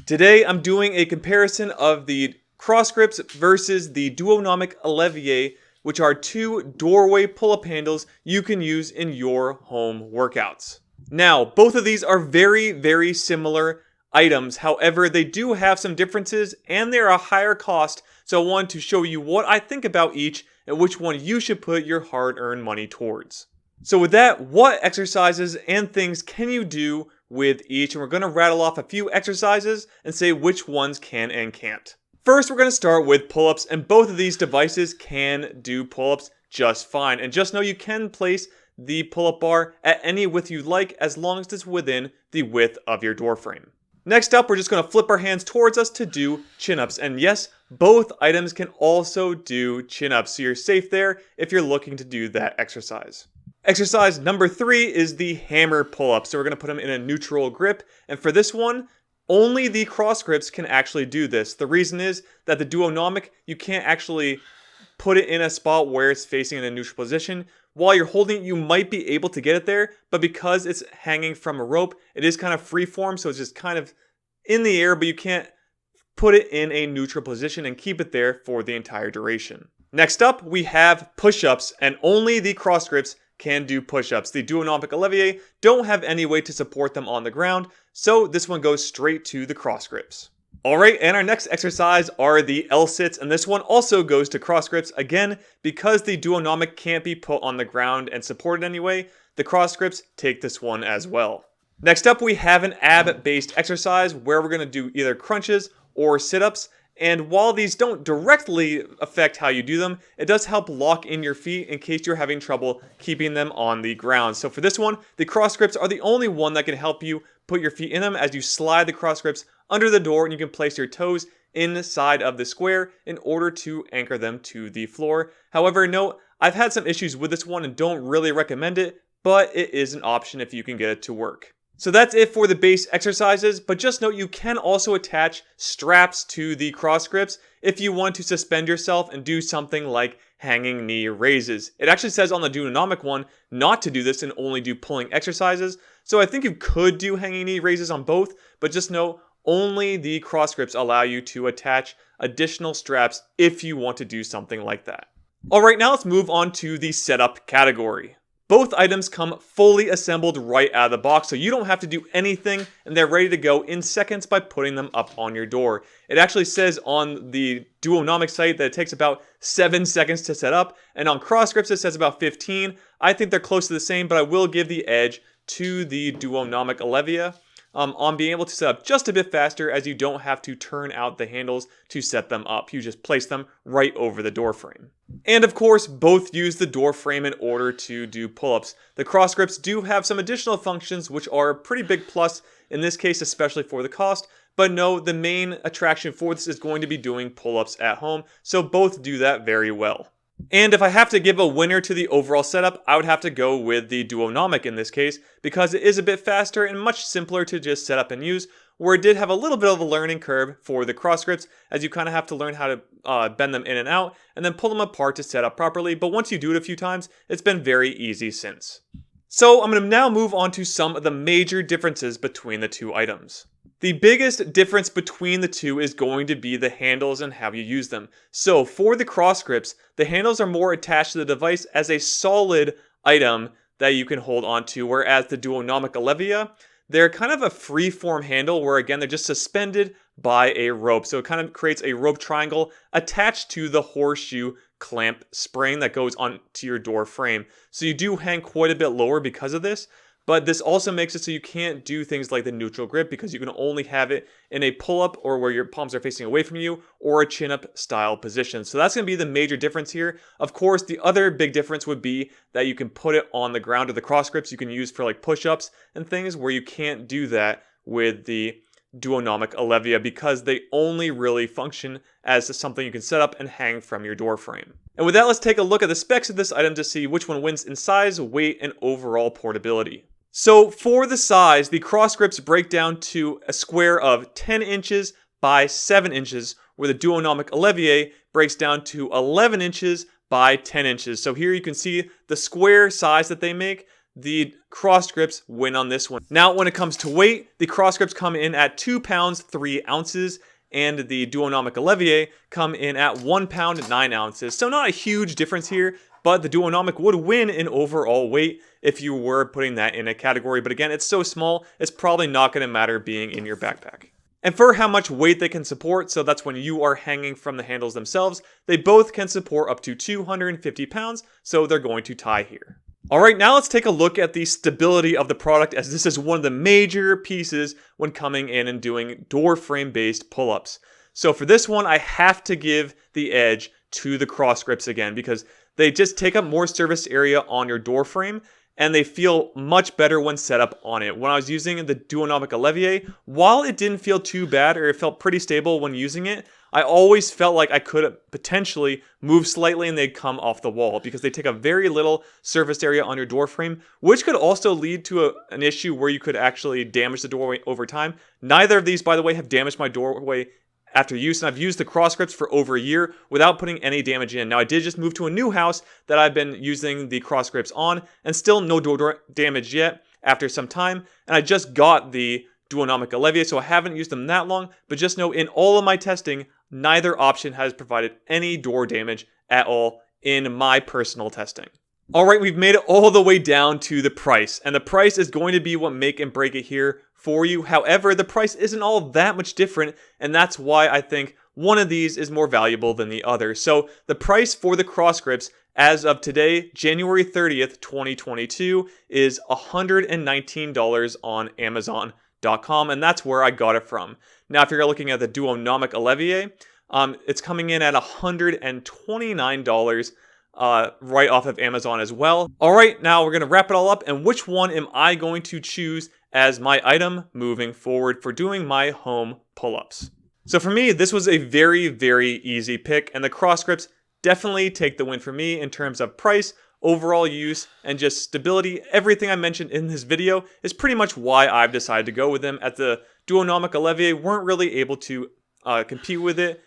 Today I'm doing a comparison of the Crossgrips versus the Duonamic Elavaii, which are two doorway pull-up handles you can use in your home workouts. Now, both of these are very similar items. However, they do have some differences and they're a higher cost, so I wanted to show you what I think about each and which one you should put your hard-earned money towards. So with that, what exercises and things can you do with each? And we're going to rattle off a few exercises and say which ones can and can't. First, we're going to start with pull-ups, and both of these devices can do pull-ups just fine. And just know you can place the pull-up bar at any width you like as long as it's within the width of your door frame. Next up, we're just going to flip our hands towards us to do chin-ups. And yes, both items can also do chin-ups, so you're safe there if you're looking to do that exercise. Exercise number 3 is the hammer pull-up. So we're going to put them in a neutral grip. And for this one, only the Crossgrips can actually do this. The reason is that the Duonamic, you can't actually put it in a spot where it's facing in a neutral position. While you're holding it, you might be able to get it there, but because it's hanging from a rope, it is kind of freeform, so it's just kind of in the air, but you can't put it in a neutral position and keep it there for the entire duration. Next up, we have push-ups, and only the Crossgrips can do push-ups. The Duonamic Elavaii don't have any way to support them on the ground, so this one goes straight to the Crossgrips. Alright, and our next exercise are the L-sits, and this one also goes to Crossgrips. Again, because the Duonamic can't be put on the ground and supported anyway, the Crossgrips take this one as well. Next up, we have an ab-based exercise where we're going to do either crunches or sit-ups. And while these don't directly affect how you do them, it does help lock in your feet in case you're having trouble keeping them on the ground. So for this one, the Crossgrips are the only one that can help you put your feet in them as you slide the Crossgrips under the door, and you can place your toes inside of the square in order to anchor them to the floor. However, note, I've had some issues with this one and don't really recommend it, but it is an option if you can get it to work. So that's it for the base exercises, but just note you can also attach straps to the Crossgrips if you want to suspend yourself and do something like hanging knee raises. It actually says on the Duonamic one not to do this and only do pulling exercises, so I think you could do hanging knee raises on both, but just note only the Crossgrips allow you to attach additional straps if you want to do something like that. Alright, now let's move on to the setup category. Both items come fully assembled right out of the box, so you don't have to do anything, and they're ready to go in seconds by putting them up on your door. It actually says on the Duonamic site that it takes about 7 seconds to set up, and on Crossgrips it says about 15. I think they're close to the same, but I will give the edge to the Duonamic Elavaii on being able to set up just a bit faster, as you don't have to turn out the handles to set them up. You just place them right over the door frame. And of course, both use the door frame in order to do pull-ups. The Crossgrips do have some additional functions which are a pretty big plus in this case, especially for the cost. But no, the main attraction for this is going to be doing pull-ups at home, so both do that very well. And if I have to give a winner to the overall setup, I would have to go with the Duonamic in this case, because it is a bit faster and much simpler to just set up and use, where it did have a little bit of a learning curve for the Crossgrips, as you kind of have to learn how to bend them in and out, and then pull them apart to set up properly, but once you do it a few times, it's been very easy since. So I'm going to now move on to some of the major differences between the two items. The biggest difference between the two is going to be the handles and how you use them. So for the Crossgrips, the handles are more attached to the device as a solid item that you can hold onto, whereas the Duonamic Elavaii, they're kind of a free-form handle where, again, they're just suspended by a rope. So it kind of creates a rope triangle attached to the horseshoe clamp spring that goes onto your door frame. So you do hang quite a bit lower because of this. But this also makes it so you can't do things like the neutral grip, because you can only have it in a pull-up or where your palms are facing away from you, or a chin-up style position. So that's going to be the major difference here. Of course, the other big difference would be that you can put it on the ground, or the Crossgrips you can use for like push-ups and things, where you can't do that with the Duonamic Elavaii, because they only really function as something you can set up and hang from your door frame. And with that, let's take a look at the specs of this item to see which one wins in size, weight, and overall portability. So for the size, the Crossgrips break down to a square of 10 inches by 7 inches, where the Duonamic Elavaii breaks down to 11 inches by 10 inches. So here you can see the square size that they make. the Crossgrips win on this one. Now, when it comes to weight, the Crossgrips come in at 2 pounds 3 ounces, and the Duonamic Elavaii come in at 1 pound 9 ounces. So not a huge difference here, but the Duonamic would win in overall weight if you were putting that in a category. But again, it's so small, it's probably not going to matter being in your backpack. And for how much weight they can support, so that's when you are hanging from the handles themselves, they both can support up to 250 pounds, so they're going to tie here. Alright, now let's take a look at the stability of the product, as this is one of the major pieces when coming in and doing door frame based pull-ups. So for this one, I have to give the edge to the Crossgrips again, because they just take up more surface area on your door frame, and they feel much better when set up on it. When I was using the Duonamic Elavaii, while it didn't feel too bad, or it felt pretty stable when using it, I always felt like I could potentially move slightly and they'd come off the wall, because they take a very little surface area on your door frame, which could also lead to an issue where you could actually damage the doorway over time. Neither of these, by the way, have damaged my doorway after use, and I've used the Crossgrips for over a year without putting any damage in. Now, I did just move to a new house that I've been using the Crossgrips on, and still no door damage yet after some time, and I just got the Duonamic Elavaii, so I haven't used them that long, but just know in all of my testing, neither option has provided any door damage at all in my personal testing. Alright, we've made it all the way down to the price, and the price is going to be what make and break it here for you. However, the price isn't all that much different, and that's why I think one of these is more valuable than the other. So the price for the Crossgrips as of today, January 30th, 2022, is $119 on Amazon.com, and that's where I got it from. Now, if you're looking at the Duonamic Elavaii, it's coming in at $129 right off of Amazon as well. Alright, now we're going to wrap it all up, and which one am I going to choose as my item moving forward for doing my home pull-ups? So for me, this was a very, very easy pick, and the Crossgrips definitely take the win for me in terms of price, overall use, and just stability. Everything I mentioned in this video is pretty much why I've decided to go with them, as the Duonamic Elavaii weren't really able to compete with it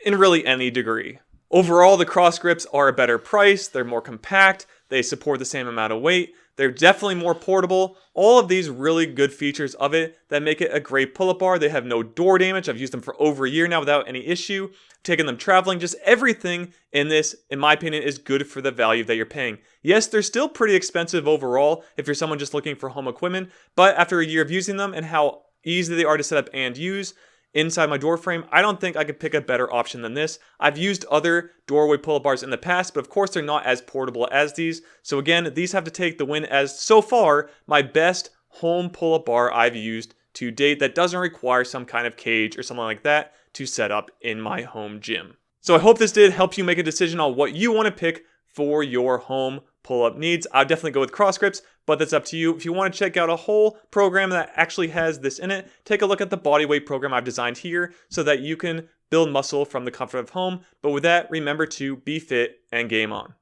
in really any degree. Overall, the Crossgrips are a better price, they're more compact, they support the same amount of weight, they're definitely more portable. All of these really good features of it that make it a great pull-up bar. They have no door damage. I've used them for over a year now without any issue. Taking them traveling, just everything in this, in my opinion, is good for the value that you're paying. Yes, they're still pretty expensive overall if you're someone just looking for home equipment, but after a year of using them and how easy they are to set up and use inside my door frame, I don't think I could pick a better option than this. I've used other doorway pull-up bars in the past, but of course they're not as portable as these. So again, these have to take the win as, so far, my best home pull-up bar I've used to date that doesn't require some kind of cage or something like that to set up in my home gym. So I hope this did help you make a decision on what you want to pick for your home pull-up needs. I'd definitely go with Crossgrips, but that's up to you. If you want to check out a whole program that actually has this in it, take a look at the bodyweight program I've designed here so that you can build muscle from the comfort of home. But with that, remember to be fit and game on.